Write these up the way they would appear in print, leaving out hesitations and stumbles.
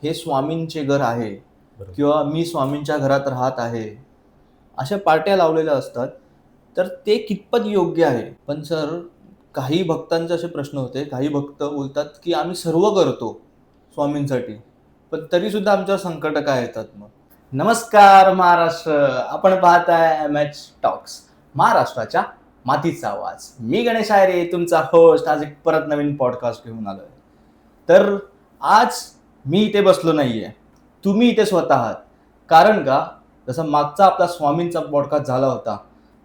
हे स्वामींचे घर आहे बरोबर. किंवा मी स्वामींच्या घरात राहत आहे, अशा पार्ट्या लावलेल्या असतात. तर ते कितपत योग्य आहे? पण सर, काही भक्तांचे असे प्रश्न होते, काही भक्त बोलतात की आम्ही सर्व करतो स्वामींसाठी, पण तरी सुद्धा आमच्यावर संकट काय येतात मग? नमस्कार महाराष्ट्र, आपण पाहताय MH टॉक्स, महाराष्ट्राच्या मातीचा आवाज. मी गणेश आयरे, तुमचा होस्ट. आज एक परत नवीन पॉडकास्ट घेऊन आलोय. तर आज मी इथे बसलो नाहीये, तुम्ही इथे स्वतः आहात. कारण का, जसं मागचा आपला स्वामींचा पॉडकास्ट झाला होता,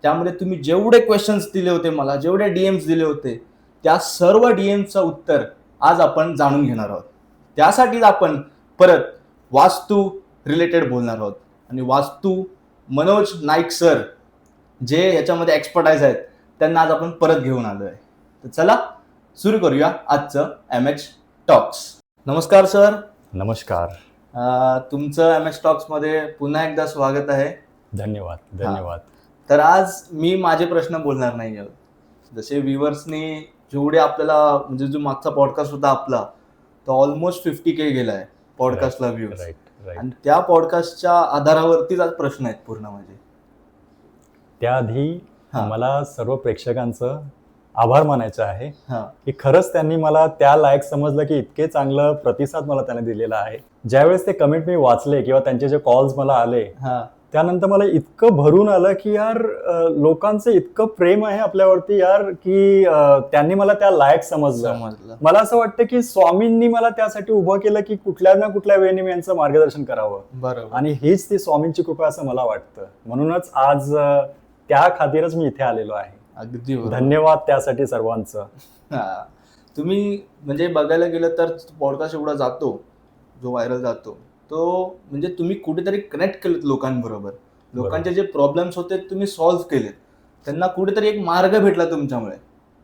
त्यामध्ये तुम्ही जेवढे क्वेश्चन्स दिले होते मला, जेवढे DMs दिले होते, त्या सर्व DMचं उत्तर आज आपण जाणून घेणार आहोत. त्यासाठीच आपण परत वास्तू रिलेटेड बोलणार आहोत. आणि वास्तू मनोज नाईक सर, जे याच्यामध्ये एक्सपर्टाईज आहेत, त्यांना आज आपण परत घेऊन आलोय. तर चला सुरू करूया आजचं MH टॉक्स. नमस्कार सर. नमस्कार. तुमचं MH टॉक्समध्ये पुन्हा एकदा स्वागत आहे. धन्यवाद. तर आज मी माझे प्रश्न बोलणार नाही आहे. जसे व्ह्युअर्सनी जेवढे आपल्याला, म्हणजे जो मागचा पॉडकास्ट होता आपला, तो ऑलमोस्ट 50K गेलाय पॉडकास्टला व्ह्यूज. आणि त्या पॉडकास्टच्या आधारावरतीच आज प्रश्न आहेत पूर्ण. म्हणजे त्याआधी मला सर्व प्रेक्षकांचं आभार मानायचं आहे की खरंच त्यांनी मला त्या लायक समजलं की इतके चांगलं प्रतिसाद मला त्याने दिलेला आहे. ज्यावेळेस ते कमेंट मी वाचले किंवा त्यांचे जे कॉल्स मला आले, त्यानंतर मला इतकं भरून आलं की यार, लोकांचं इतकं प्रेम आहे आपल्यावरती यार, की त्यांनी मला त्या लायक समजलं. मला असं वाटतं की स्वामींनी मला त्यासाठी उभं केलं की कुठल्या ना कुठल्या वेळेने मी यांचं मार्गदर्शन करावं. बरोबर. आणि हीच ती स्वामींची कृपा असं मला वाटतं. म्हणूनच आज त्या खातीरच मी इथे आलेलो आहे. अगदी धन्यवाद त्यासाठी सर्वांचं. तुम्ही म्हणजे बघायला गेलं तर पॉडकास्ट एवढा जातो, जो व्हायरल जातो, तो म्हणजे तुम्ही कुठेतरी कनेक्ट केलेत लोकांबरोबर. लोकांचे जे प्रॉब्लेम्स होते तुम्ही सॉल्व्ह केलेत, त्यांना कुठेतरी एक मार्ग भेटला तुमच्यामुळे.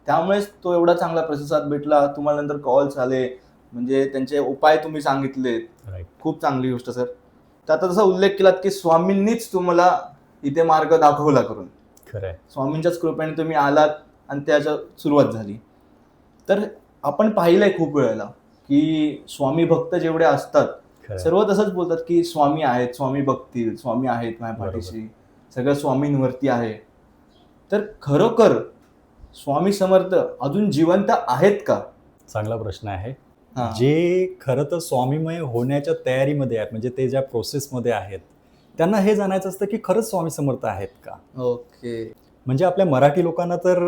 त्यामुळेच तो एवढा चांगला प्रतिसाद भेटला. तुम्हाला नंतर कॉल्स आले, म्हणजे त्यांचे उपाय तुम्ही सांगितलेत. खूप चांगली गोष्ट सर. तर आता जसा उल्लेख केलात की स्वामींनीच तुम्हाला इथे मार्ग दाखवला करून. खरंय. स्वामींच्याच कृपेने तुम्ही आलात आणि त्याच्या सुरुवात झाली. तर आपण पाहिलंय खूप वेळेला की स्वामी भक्त जेवढे असतात सर्व तसंच बोलतात की स्वामी आहेत, स्वामी बघतील, स्वामी आहेत माझ्या पाठीशी, सगळं स्वामींवरती आहे. तर खरोखर स्वामी समर्थ अजून जिवंत आहेत का? चांगला प्रश्न आहे. जे खरं तर स्वामीमय होण्याच्या तयारीमध्ये आहेत, म्हणजे ते ज्या प्रोसेसमध्ये आहेत, त्यांना हे जाणायचं असतं की खरंच स्वामी समर्थ आहेत का. ओके. म्हणजे आपल्या मराठी लोकांना तर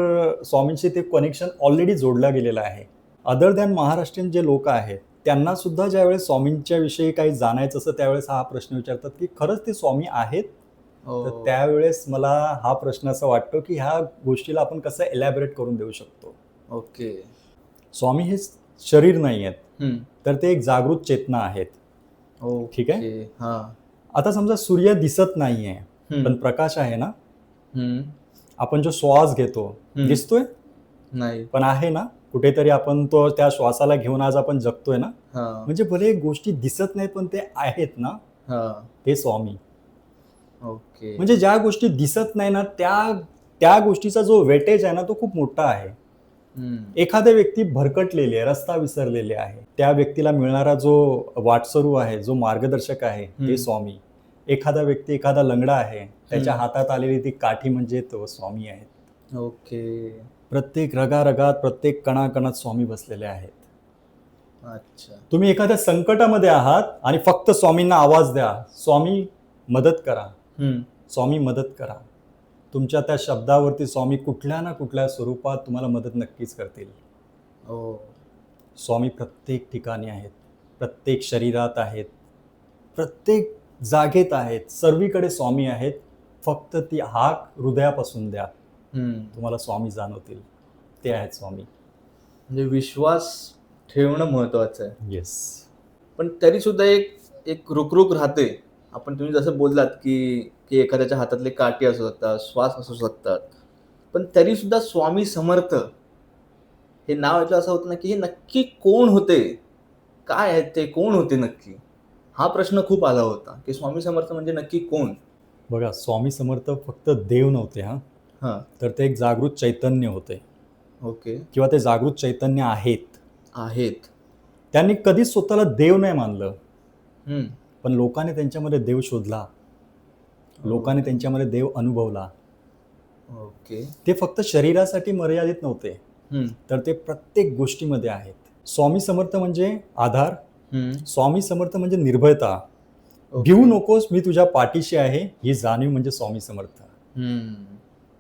स्वामींशी ते कनेक्शन ऑलरेडी जोडलं गेलेलं आहे. अदर दॅन महाराष्ट्रीयन जे लोक आहेत, त्यांना सुद्धा ज्यावेळेस स्वामींच्या विषयी काही जाणायचं असतं त्यावेळेस हा प्रश्न विचारतात की खरंच ते स्वामी आहेत. तर त्यावेळेस मला हा प्रश्न असा वाटतो की ह्या गोष्टीला आपण कसं एलॅबरेट करून देऊ शकतो. ओके. स्वामी हे शरीर नाही आहेत, तर ते एक जागृत चेतना आहेत. ठीक आहे. आता समजा सूर्य दिसत नाहीये पण प्रकाश आहे ना. आपण जो श्वास घेतो दिसतोय नाही, पण आहे ना कुठेतरी. आपण तो त्या श्वासाला घेऊन आज आपण जगतोय ना. म्हणजे भले गोष्टी दिसत नाहीत पण ते आहेत ना, ते स्वामी. ओके. म्हणजे ज्या गोष्टी दिसत नाही ना, त्या गोष्टीचा जो वेटेज आहे ना, तो खूप मोठा आहे. एखाद्या व्यक्ती भरकटलेली आहे, रस्ता विसरलेले आहे, त्या व्यक्तीला मिळणारा जो वाटसरू आहे, जो मार्गदर्शक आहे, ते स्वामी. एखादा व्यक्ती, एखादा लंगडा आहे, त्याच्या हातात आलेली ती काठी म्हणजे तो स्वामी आहेत. ओके. प्रत्येक रगारगात, प्रत्येक कणाकणात स्वामी बसलेले आहेत. अच्छा. तुम्ही एखाद्या संकटामध्ये आहात आणि फक्त स्वामींना आवाज द्या, स्वामी मदत करा, स्वामी मदत करा. तुमच्या त्या शब्दावरती स्वामी कुठल्या ना कुठल्या स्वरूपात तुम्हाला मदत नक्कीच करतील. स्वामी प्रत्येक ठिकाणी आहेत, प्रत्येक शरीरात आहेत, प्रत्येक जागेत आहेत, सर्वीकडे स्वामी आहेत. फक्त ती हाक हृदयापासून द्या, तुम्हाला स्वामी जाणवतील. ते आहेत स्वामी. म्हणजे विश्वास ठेवणं महत्वाचं आहे. येस. पण तरी सुद्धा एक रुकरुक राहते. तुम्ही जसं बोललात की एखाद्याच्या हातातले काठी असू शकतात, श्वास असू शकतात, पण तरी सुद्धा स्वामी समर्थ हे नाव ऐकलं असं होतं ना की हे नक्की कोण होते, काय आहेत ते, कोण होते नक्की? हा प्रश्न खूप आला होता की स्वामी समर्थ म्हणजे नक्की कोण. बघा, स्वामी समर्थ फक्त देव नव्हते. तर ते एक जागृत चैतन्य होते. ओके. किंवा ते जागृत चैतन्य आहेत. आहेत. त्यांनी कधीच स्वतःला देव नाही मानलं. हम्म. पण लोकांनी त्यांच्यामध्ये देव शोधला, लोकांनी त्यांच्यामध्ये देव अनुभवला. ओके. ते फक्त शरीरासाठी मर्यादित नव्हते, हम्म. तर ते प्रत्येक गोष्टीमध्ये आहेत. स्वामी समर्थ म्हणजे आधार, स्वामी समर्थ म्हणजे निर्भयता. ओके. भिवू नकोस, मी तुझ्या पाठीशी आहे, ही जाणीव म्हणजे स्वामी समर्थ.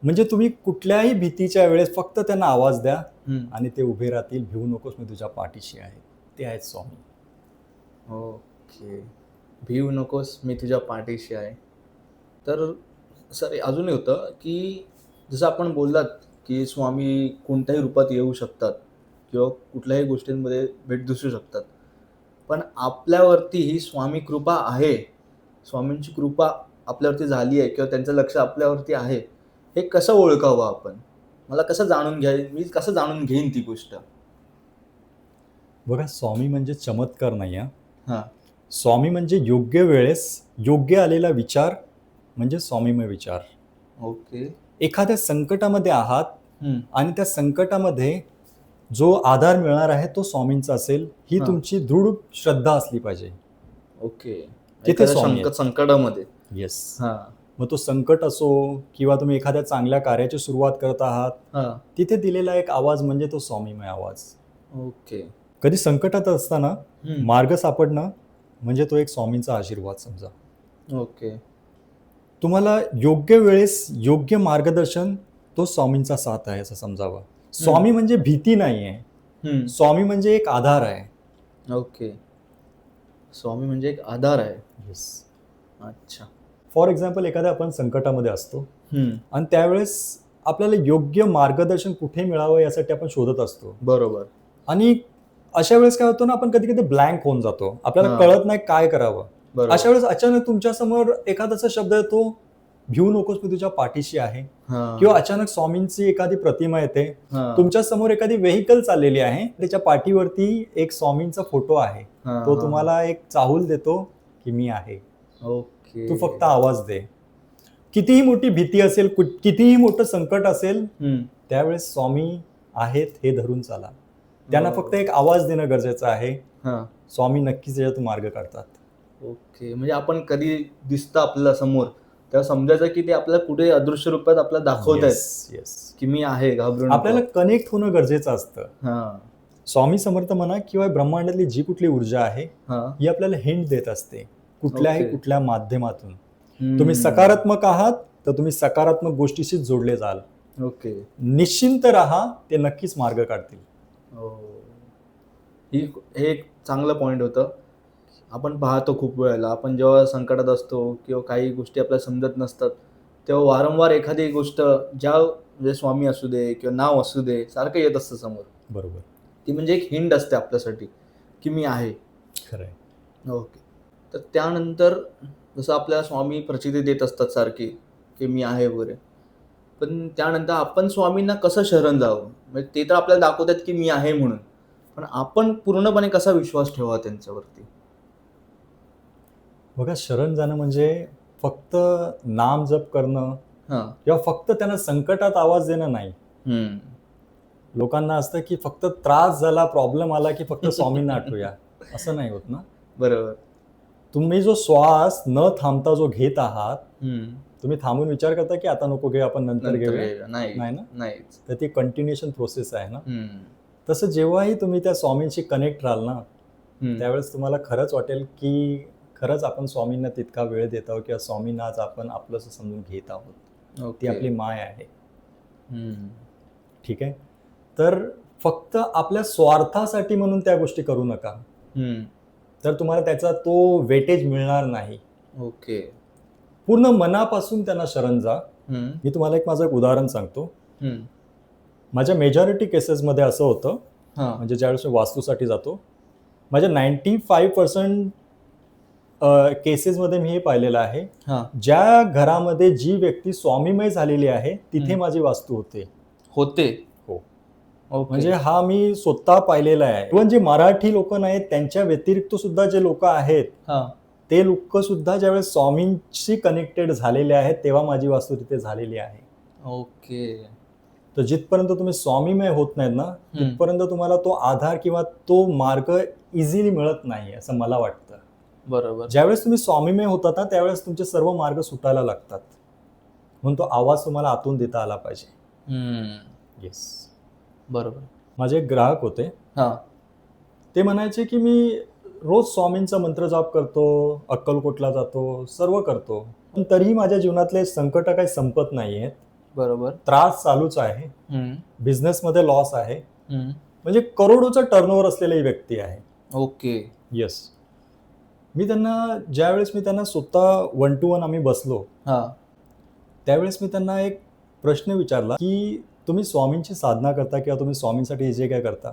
म्हणजे तुम्ही कुठल्याही भीतीच्या वेळेस फक्त त्यांना आवाज द्या आणि ते उभे राहतील. भिवू नकोस, मी तुझ्या पाठीशी आहे. ते आहेत स्वामी. ओके. भिवू नकोस, मी तुझ्या पाठीशी आहे. तर सर अजूनही होतं की जसं आपण बोललात की स्वामी कोणत्याही रूपात येऊ शकतात किंवा कुठल्याही गोष्टींमध्ये भेट दिसू शकतात, पण आपल्यावरती ही स्वामी कृपा आहे, स्वामींची कृपा आपल्यावरती झाली आहे किंवा त्यांचं लक्ष आपल्यावरती आहे, हे कसं ओळखावं आपण? मला कसं जाणून मी कसं जाणून घेईन ती गोष्ट? बघा, स्वामी म्हणजे चमत्कार नाही. हां. स्वामी म्हणजे योग्य वेळेस योग्य आलेला विचार, म्हणजे स्वामीमय विचार. ओके. एखाद्या संकटामध्ये आहात आणि त्या संकटामध्ये जो आधार मिळणार आहे तो स्वामींचा असेल, ही तुमची दृढ श्रद्धा असली पाहिजे. ओके. तिथे स्वामी संकटामध्ये. येस. हां. मग तो संकट असो किंवा तुम्ही एखाद्या चांगल्या कार्याची सुरुवात करत आहात, तिथे दिलेला एक आवाज म्हणजे तो स्वामीमय आवाज. ओके. कधी संकटात असताना मार्ग सापडणं म्हणजे तो एक स्वामींचा आशीर्वाद समजा. ओके. तुम्हाला योग्य वेळेस योग्य मार्गदर्शन, तो स्वामींचा साथ आहे असं समजावं. स्वामी म्हणजे भीती नाही आहे, स्वामी म्हणजे एक आधार आहे. ओके. स्वामी म्हणजे एक आधार आहे. येस. अच्छा. फॉर एक्झाम्पल, एखाद्या आपण संकटामध्ये असतो आणि त्यावेळेस आपल्याला योग्य मार्गदर्शन कुठे मिळावं यासाठी आपण शोधत असतो. बरोबर. आणि अशा वेळेस काय होतं ना, आपण कधी कधी ब्लँक होऊन जातो, आपल्याला कळत नाही काय करावं. अशा वेळेस अचानक तुमच्या समोर एखादाचा शब्द येतो, भिवू नकोस, मी तुझ्या पाठीशी आहे. किंवा अचानक स्वामींची एखादी प्रतिमा येते, तुमच्या समोर एखादी व्हेकल चाललेली आहे, त्याच्या पाठीवरती एक स्वामींचा फोटो आहे, तो तुम्हाला एक चाहूल देतो की मी आहे. ओके. तू फक्त आवाज दे. कितीही मोठी भीती असेल, कितीही मोठं संकट असेल, त्यावेळेस स्वामी आहेत हे धरून चाला. त्यांना फक्त एक आवाज देणं गरजेचं आहे. स्वामी नक्कीच त्याच्यातून मार्ग काढतात. ओके. म्हणजे आपण कधी दिसतं आपल्याला समोर, तेव्हा समजायचं की ते आपल्याला कुठे अदृश्य रूपात आपल्याला दाखवत आहेत की मी आहे, घाबरून. आपल्याला कनेक्ट होणं गरजेचं असतं. स्वामी समर्थ म्हणा किंवा ब्रह्मांडातली जी कुठली ऊर्जा आहे, ही आपल्याला हिंट देत असते कुठल्या माध्यमातून. तुम्ही सकारात्मक आहात तर तुम्ही सकारात्मक गोष्टीशी जोडले जाल. ओके. निश्चिंत राहा, ते नक्कीच मार्ग काढतील. हे एक चांगलं पॉइंट होतं. आपण पाहतो खूप वेळेला, आपण जेव्हा संकटात असतो किंवा काही गोष्टी आपल्याला समजत नसतात, तेव्हा वारंवार एखादी गोष्ट म्हणजे स्वामी असू दे किंवा नाव असू दे, सारखं येत असतं समोर. बरोबर. ती म्हणजे एक हिंट असते आपल्यासाठी की मी आहे. खरंय. ओके. तर त्यानंतर जसं आपल्याला स्वामी प्रचिती देत असतात सारखी की मी आहे वगैरे, पण त्यानंतर आपण स्वामींना कसं शरण जावं? म्हणजे ते तर आपल्याला दाखवतात की मी आहे म्हणून, पण आपण पूर्णपणे कसा विश्वास ठेवा त्यांच्यावरती? बघा, शरण जाणं म्हणजे फक्त नाम जप करणं किंवा फक्त त्यांना संकटात आवाज देणं नाही. लोकांना असतं की फक्त त्रास झाला, प्रॉब्लेम आला की फक्त स्वामींना आठवूया, असं नाही होत ना. बरोबर. तुम्ही जो श्वास न थांबता जो घेत आहात, तुम्ही थांबून विचार करता की आता नको घेऊ, आपण नंतर घेऊया, नाही ना. तर ती कंटिन्युएशन प्रोसेस आहे ना. तसं जेव्हाही तुम्ही त्या स्वामींशी कनेक्ट राहाल ना, त्यावेळेस तुम्हाला खरंच वाटेल की खरंच आपण स्वामींना तितका वेळ देत आहोत किंवा स्वामींना आज आपण आपलंसं समजून घेत आहोत. ती आपली माय आहे. ठीक आहे. तर फक्त आपल्या स्वार्थासाठी म्हणून त्या गोष्टी करू नका, तर तुम्हाला त्याचा तो वेटेज मिळणार नाही. ओके. पूर्ण मनापासून त्यांना शरण जा. मी तुम्हाला माझं एक उदाहरण सांगतो. माझ्या मेजॉरिटी केसेसमध्ये असं होतं, म्हणजे ज्यावेळेस मी वास्तूसाठी जातो, माझ्या 95% केसेसमध्ये मी हे पाहिलेलं आहे, ज्या घरामध्ये जी व्यक्ती स्वामीमय झालेली आहे तिथे माझी वास्तू होते. हो. म्हणजे हा मी स्वतः पाहिलेला आहे. इव्हन जे मराठी लोक नाहीत त्यांच्या व्यतिरिक्त सुद्धा जे लोक आहेत, ते लोक सुद्धा ज्यावेळेस स्वामींशी कनेक्टेड झालेले आहेत तेव्हा माझी वास्तू तिथे झालेली आहे. ओके. तर जिथपर्यंत तुम्ही स्वामीमय होत नाहीत ना, तिथपर्यंत तुम्हाला तो आधार किंवा तो मार्ग इझिली मिळत नाही असं मला वाटतं. बरोबर. ज्यावेळेस तुम्ही स्वामीमय होतात ना त्यावेळेस तुमचे सर्व मार्ग सुटायला लागतात. म्हणून तो आवाज तुम्हाला आतून देता आला पाहिजे. येस. बरोबर. माझे एक ग्राहक होते. हा. ते म्हणायचे की मी रोज स्वामींचा मंत्र जाप करतो, अक्कलकोटला जातो, सर्व करतो, पण तरीही माझ्या जीवनातले संकट काही संपत नाहीयेत. बरोबर. त्रास चालूच आहे. बिझनेसमध्ये लॉस आहे. म्हणजे करोडोचा टर्नओव्हर असलेली व्यक्ती आहे. ओके. येस. मी त्यांना स्वतः 1 to 1 आम्ही बसलो. त्यावेळेस मी त्यांना एक प्रश्न विचारला की तुम्ही स्वामींची साधना करता किंवा तुम्ही स्वामींसाठी जे काय करता,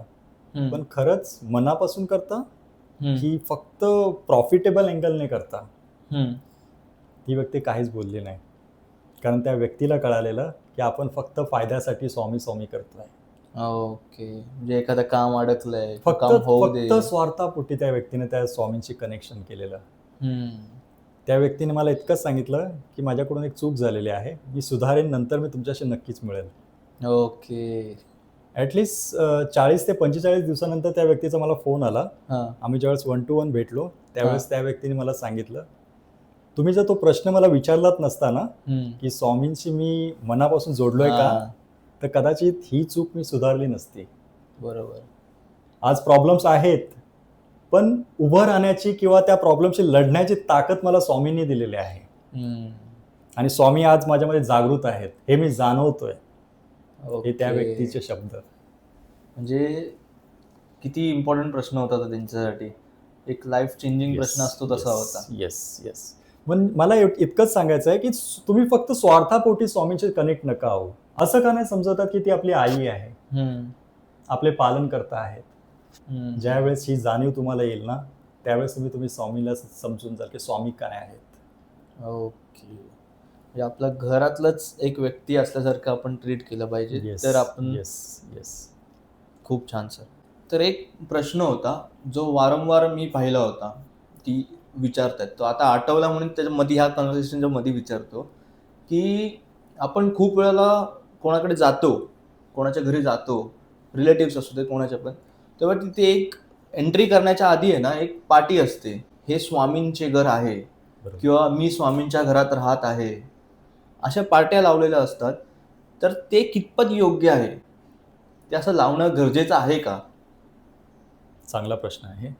पण खरंच मनापासून करता की फक्त प्रॉफिटेबल अँगलने करता? ती व्यक्ती काहीच बोलली नाही, कारण त्या व्यक्तीला कळालेलं की आपण फक्त फायद्यासाठी स्वामी स्वामी करतोय. ओके. म्हणजे एखादं काम अडकलंय, फक्त काम होऊ दे. फक्त स्वार्थापोटी त्या व्यक्तीने त्या स्वामींची कनेक्शन केलेलं. त्या व्यक्तीने मला इतकंच सांगितलं की माझ्याकडून एक चूक झालेली आहे, मी सुधारेन, नंतर मी तुमच्याशी नक्कीच मिळेल. ओके. ॲटलिस्ट 40 ते 45 दिवसानंतर त्या व्यक्तीचा मला फोन आला. आम्ही ज्यावेळेस 1 to 1 भेटलो त्यावेळेस त्या व्यक्तीने मला सांगितलं, तुम्ही जर तो प्रश्न मला विचारलात नसता ना की स्वामींशी मी मनापासून जोडलोय का, तर कदाचित ही चूक मी सुधारली नसती. बरोबर. आज प्रॉब्लेम्स आहेत, पण उभं राहण्याची किंवा त्या प्रॉब्लेमशी लढण्याची ताकद मला स्वामींनी दिलेली आहे. आणि स्वामी आज माझ्यामध्ये जागृत आहेत हे मी जाणवतोय. हे त्या व्यक्तीचे शब्द. म्हणजे किती इम्पॉर्टंट प्रश्न होता तो त्यांच्यासाठी. एक लाईफ चेंजिंग प्रश्न असतो तसा होता. येस. पण मला इतकंच सांगायचं आहे की तुम्ही फक्त स्वार्थापोटी स्वामींशी कनेक्ट नका आहो. असं का नाही समजतात की ती आपली आई आहे, आपले पालन करता आहेत. ज्यावेळेस ही जाणीव तुम्हाला येईल ना त्यावेळेस तुम्ही स्वामीला समजून जाल की स्वामी काय आहेत. ओके. म्हणजे आपल्या घरातलंच एक व्यक्ती असल्यासारखं आपण ट्रीट केलं पाहिजे. तर आपण. येस. खूप छान सर. तर एक प्रश्न होता जो वारंवार मी पाहिला होता की विचारतात, तो आता आठवला म्हणून त्याच्यामध्ये ह्या कन्व्हर्सेशनच्या मध्ये विचारतो की आपण खूप वेळेला कोणाकडे जातो, कोणाच्या घरी जातो, रिलेटिव्स असू दे कोणाच्या पण, तेव्हा तिथे एक एंट्री करण्याच्या आधी आहे ना एक पाटी असते, हे स्वामींचे घर आहे किंवा मी स्वामींच्या घरात राहत आहे, अशा पार्ट्या लावलेल्या असतात. तर ते कितपत योग्य आहे, ते असं लावणं गरजेचं आहे का? चांगला प्रश्न आहे.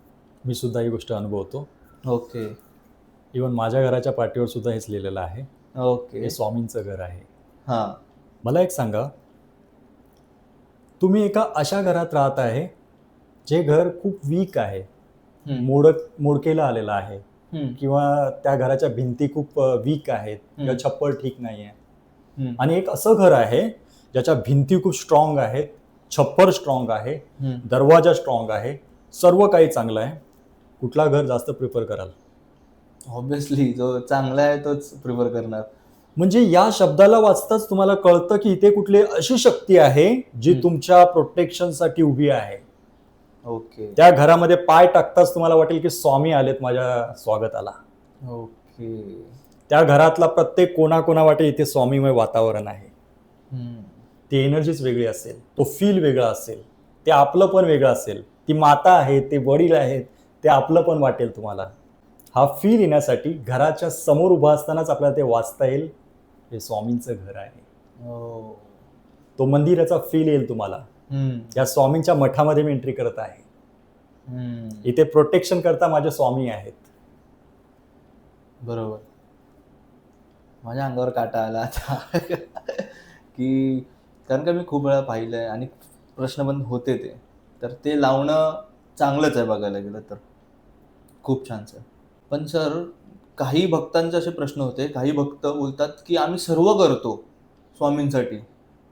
मी सुद्धा ही गोष्ट अनुभवतो. ओके. इव्हन माझ्या घराच्या पाठीवर सुद्धा हेच लिहिलेलं आहे. ओके. हे स्वामींचं घर आहे. हां. मला एक सांगा, तुम्ही एका अशा घरात राहत आहे जे घर खूप वीक आहे, मोडकेला आलेलं आहे, किंवा त्या घराच्या भिंती खूप वीक आहेत किंवा छप्पर ठीक नाही आहे, आणि एक असं घर आहे ज्याच्या भिंती खूप स्ट्रॉंग आहेत, छप्पर स्ट्रॉंग आहे, दरवाजा स्ट्रॉंग आहे, सर्व काही चांगलं आहे. कुठला घर जास्त प्रिफर कराल? ऑब्विसली जो चांगला आहे तोच प्रिफर करणार. म्हणजे या शब्दाला वाचताच तुम्हाला कळतं की इथे कुठली अशी शक्ती आहे जी तुमच्या प्रोटेक्शनसाठी उभी आहे. ओके. त्या घरामध्ये पाय टाकताच तुम्हाला वाटेल की स्वामी आलेत माझ्या स्वागताला. ओके. त्या घरातला प्रत्येक कोणा वाटेल इथे स्वामीमय वातावरण आहे. ती एनर्जीच वेगळी असेल, तो फील वेगळा असेल, ते आपलं पण वेगळं असेल, ती माता आहे, ते वडील आहेत, ते आपलं पण वाटेल तुम्हाला. हा फील येण्यासाठी घराच्या समोर उभा असतानाच आपल्याला ते वाचता येईल हे स्वामींचं घर आहे. तो मंदिराचा फील येईल तुम्हाला. या स्वामींच्या मठामध्ये मी एंट्री करत आहे, इथे प्रोटेक्शन करता माझे स्वामी आहेत. बरोबर. माझ्या अंगावर काटा आला आता की कारण का मी खूप वेळा पाहिलंय आणि प्रश्न पण होते ते, तर ते लावणं चांगलंच आहे बघायला गेलं तर. खूप छान सर. पण सर काही भक्तांचे असे प्रश्न होते, काही भक्त बोलतात की आम्ही सर्व करतो स्वामींसाठी,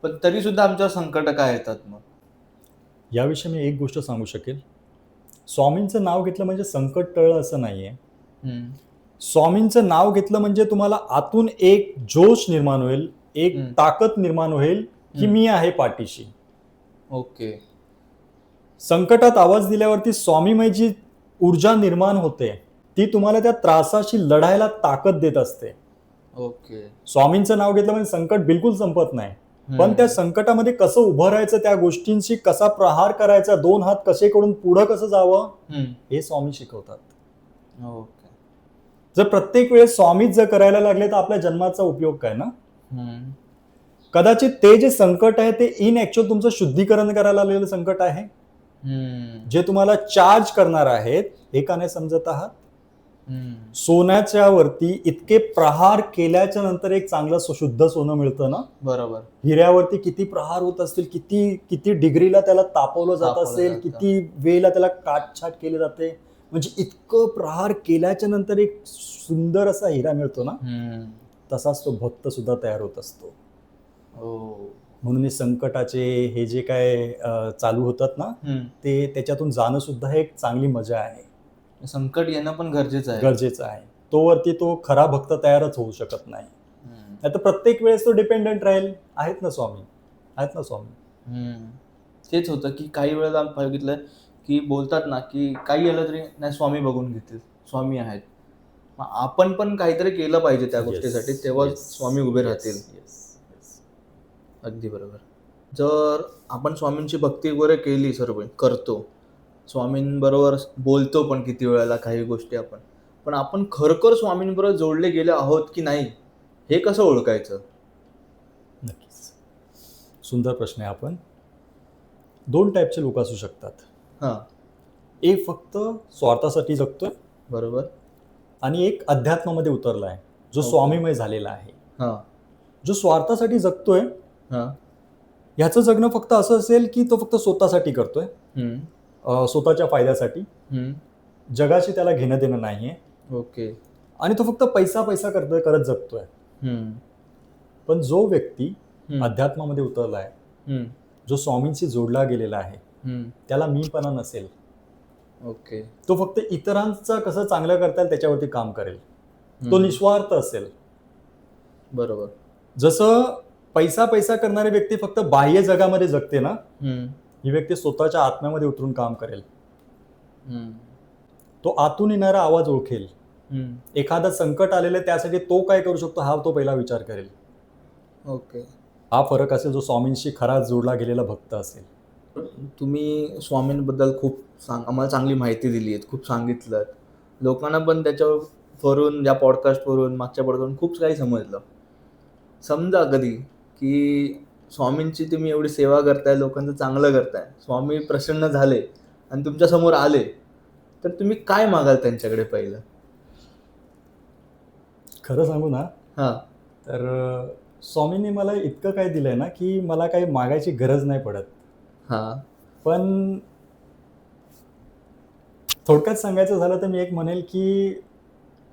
पण तरी सुद्धा आमच्यावर संकट काय येतात मग? याविषयी मी एक गोष्ट सांगू शकेल. स्वामींचं नाव घेतलं म्हणजे संकट टळलं असं नाहीये. स्वामींचं नाव घेतलं म्हणजे तुम्हाला आतून एक जोश निर्माण होईल, एक ताकद निर्माण होईल की मी आहे पाठीशी. ओके. संकटात आवाज दिल्यावरती स्वामीमय जी ऊर्जा निर्माण होते ती तुम्हाला त्या त्रासाशी लढायला ताकद देत असते. ओके. स्वामींचं नाव घेतलं म्हणजे संकट बिलकुल संपत नाही, पण त्या संकटामध्ये कसं उभं राहायचं, त्या गोष्टींशी कसा प्रहार करायचा, 2 हात कसे करून पुढं कसं जावं, हे स्वामी शिकवतात. ओके. जर प्रत्येक वेळेस स्वामीच जर करायला लागले तर आपल्या जन्माचा उपयोग काय ना. हम्म. कदाचित ते जे संकट आहे ते इन ऍक्च्युअल तुमचं शुद्धीकरण करायला आलेलं संकट आहे, हम्म. जे तुम्हाला चार्ज करणार आहेत. हे का नाही समजत आहात? हम्म. सोन्याच्या वरती इतके प्रहार केल्याच्या नंतर एक चांगलं शुद्ध सोनं मिळतं ना. बरोबर. हिऱ्यावरती किती प्रहार होत असतील, किती किती डिग्रीला त्याला तापवलं जात तापवलं असेल, जातं. किती वेळेला त्याला काटछाट केली जाते. म्हणजे इतकं प्रहार केल्याच्या नंतर एक सुंदर असा हिरा मिळतो ना, हम्म. तसाच तो भक्त सुद्धा तयार होत असतो. हो. म्हणून हे संकटाचे हे जे काय चालू होतात ना, हम्म. ते त्याच्यातून जाणं सुद्धा हे एक चांगली मजा आहे, संकट येणं पण गरजेचं आहे. गरजेचं आहे. तोवरती तो खरा भक्त तयारच होऊ शकत नाही. हम्म. नाही तर प्रत्येक वेळेस तो डिपेंडंट राहील. आहेत ना स्वामी, आहेत ना स्वामी. हम्म. तेच होतं की काही वेळेला आम्ही बघितलं की बोलतात ना की काही आलं तरी नाही, स्वामी बघून घेतील, स्वामी आहेत. मग आपण पण काहीतरी केलं पाहिजे त्या गोष्टीसाठी, तेव्हा स्वामी उभे राहतील. अगदी बरोबर. जर आपण स्वामींची भक्ती वगैरे केली, सर्व करतो, स्वामींबरोबर बोलतो पण किती वेळेला काही गोष्टी पण आपण खरोखर स्वामींबरोबर जोडले गेले आहोत की नाही, हे कसं ओळखायचं? नक्कीच सुंदर प्रश्न आहे. आपण 2 टाईपचे लोक असू शकतात. हां. एक फक्त स्वार्थासाठी जगतोय, बरोबर. आणि एक अध्यात्मामध्ये उतरलाय, जो Okay. स्वामीमय झालेला आहे. हां. जो स्वार्थासाठी जगतोय हां. ह्याचं जगणं फक्त असं असेल की तो फक्त स्वतःसाठी करतोय, स्वतःच्या फायद्यासाठी. जगाशी त्याला घेणं देणं नाहीये. ओके. आणि तो फक्त पैसा पैसा करत जगतोय. पण जो व्यक्ती अध्यात्मामध्ये उतरलाय, जो स्वामींशी जोडला गेलेला आहे, त्याला मीपणा नसेल. ओके. तो फक्त इतरांचं कसं चांगलं करता येईल त्याच्यावरती काम करेल. तो निस्वार्थ असेल. बरोबर. जसं पैसा पैसा करणारी व्यक्ती फक्त बाह्य जगामध्ये जगते ना, ही व्यक्ती स्वतःच्या आत्म्यामध्ये उतरून काम करेल. तो आतून येणारा आवाज ओळखेल. एखादा संकट आलेलं आहे त्यासाठी तो काय करू शकतो हा तो पहिला विचार करेल. ओके. हा फरक असेल जो स्वामींशी खरा जोडला गेलेला भक्त असेल. तुम्ही स्वामींबद्दल खूप आम्हाला चांगली माहिती दिली आहे, खूप सांगितलं. लोकांना पण त्याच्यावरून, या पॉडकास्टवरून, मागच्या पॉडकास्टवरून खूप काही समजलं. समजा कधी की स्वामींची तुम्ही एवढी सेवा करताय, लोकांचं चांगलं करताय, स्वामी प्रसन्न झाले आणि तुमच्यासमोर आले, तर तुम्ही काय मागाल त्यांच्याकडे पहिलं? खरं सांगू ना, हां. तर स्वामींनी मला इतकं काय दिलंय ना की मला काही मागायची गरज नाही पडत. हां. पण थोडक्यात सांगायचं झालं तर मी एक म्हणेल की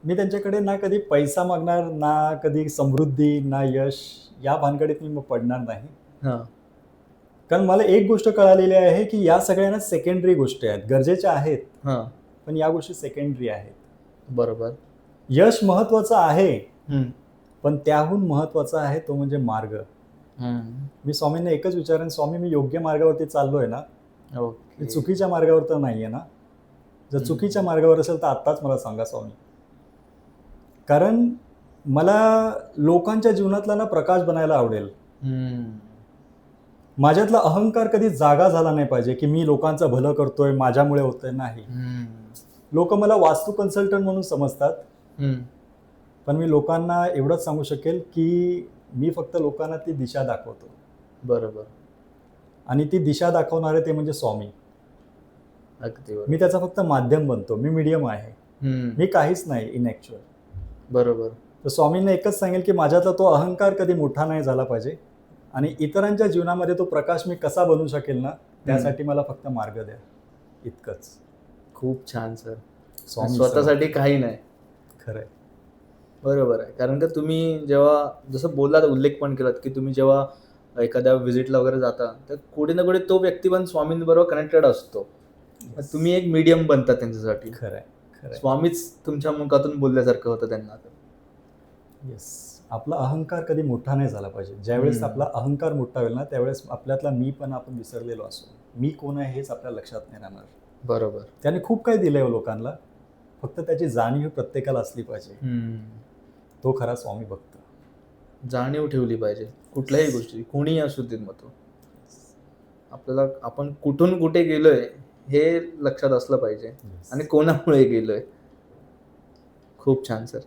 मी त्यांच्याकडे ना कधी पैसा मागणार, ना कधी समृद्धी, ना यश, या भानगडीत मी पडणार नाही. हां. कारण मला एक गोष्ट कळालेली आहे की या सगळ्यांना सेकंडरी गोष्टी आहेत, गरजेच्या आहेत, हां. पण या गोष्टी सेकंडरी आहेत. बरोबर. यश महत्वाचं आहे, पण त्याहून महत्वाचा आहे तो म्हणजे मार्ग. मी स्वामींना एकच विचारेन, स्वामी मी योग्य मार्गावरती चाललोय ना, मी चुकीच्या मार्गावर तर नाहीये ना? जर चुकीच्या मार्गावर असेल तर आत्ताच मला सांगा स्वामी. कारण मला लोकांच्या जीवनातला ना प्रकाश बनायला आवडेल. माझ्यातला अहंकार कधी जागा झाला नाही पाहिजे की मी लोकांचं भलं करतोय, माझ्यामुळे होतंय. नाही. लोक मला वास्तू कन्सल्टंट म्हणून समजतात, पण मी लोकांना एवढंच सांगू शकेल की मी फक्त लोकांना ती दिशा दाखवतो. बरोबर. आणि ती दिशा दाखवणारे ते म्हणजे स्वामी. अगदी मी त्याचा फक्त माध्यम बनतो, मी मीडियम आहे, मी काहीच नाही इन ॲक्च्युअल. बरोबर. तर स्वामींना एकच सांगेल की माझ्यातला तो अहंकार कधी मोठा नाही झाला पाहिजे, आणि इतरांच्या जीवनामध्ये तो प्रकाश मी कसा बनवू शकेल ना, त्यासाठी मला फक्त मार्ग द्या, इतकंच. खूप छान सर. स्वामी स्वतःसाठी काही नाही. खरंय. बरोबर आहे. कारण का तुम्ही जेव्हा जसं बोललात, उल्लेख पण केलात की तुम्ही जेव्हा एखाद्या व्हिजिटला वगैरे जाता, तर कुठे ना कुठे तो व्यक्ती पण स्वामींबरोबर कनेक्टेड असतो. तुम्ही एक मीडियम बनता त्यांच्यासाठी. खरंय. खरंय. स्वामीच तुमच्या मुखातून बोलल्यासारखं होतं त्यांना. येस. आपला अहंकार कधी मोठा नाही झाला पाहिजे. ज्यावेळेस आपला अहंकार मोठा होईल ना, त्यावेळेस आपल्यातला मी पण आपण विसरलेलो असो. मी कोण आहे हेच आपल्या लक्षात नाही राहणार. बरोबर. त्याने खूप काही दिलंय लोकांना, फक्त त्याची जाणीव प्रत्येकाला असली पाहिजे. तो खरा स्वामी भक्त. जाणीव ठेवली पाहिजे कुठल्याही गोष्टी, कोणीही असू दे मग तो. आपल्याला आपण कुठून कुठे गेलोय हे लक्षात असलं पाहिजे, आणि कोणामुळे गेलोय. खूप छान सर.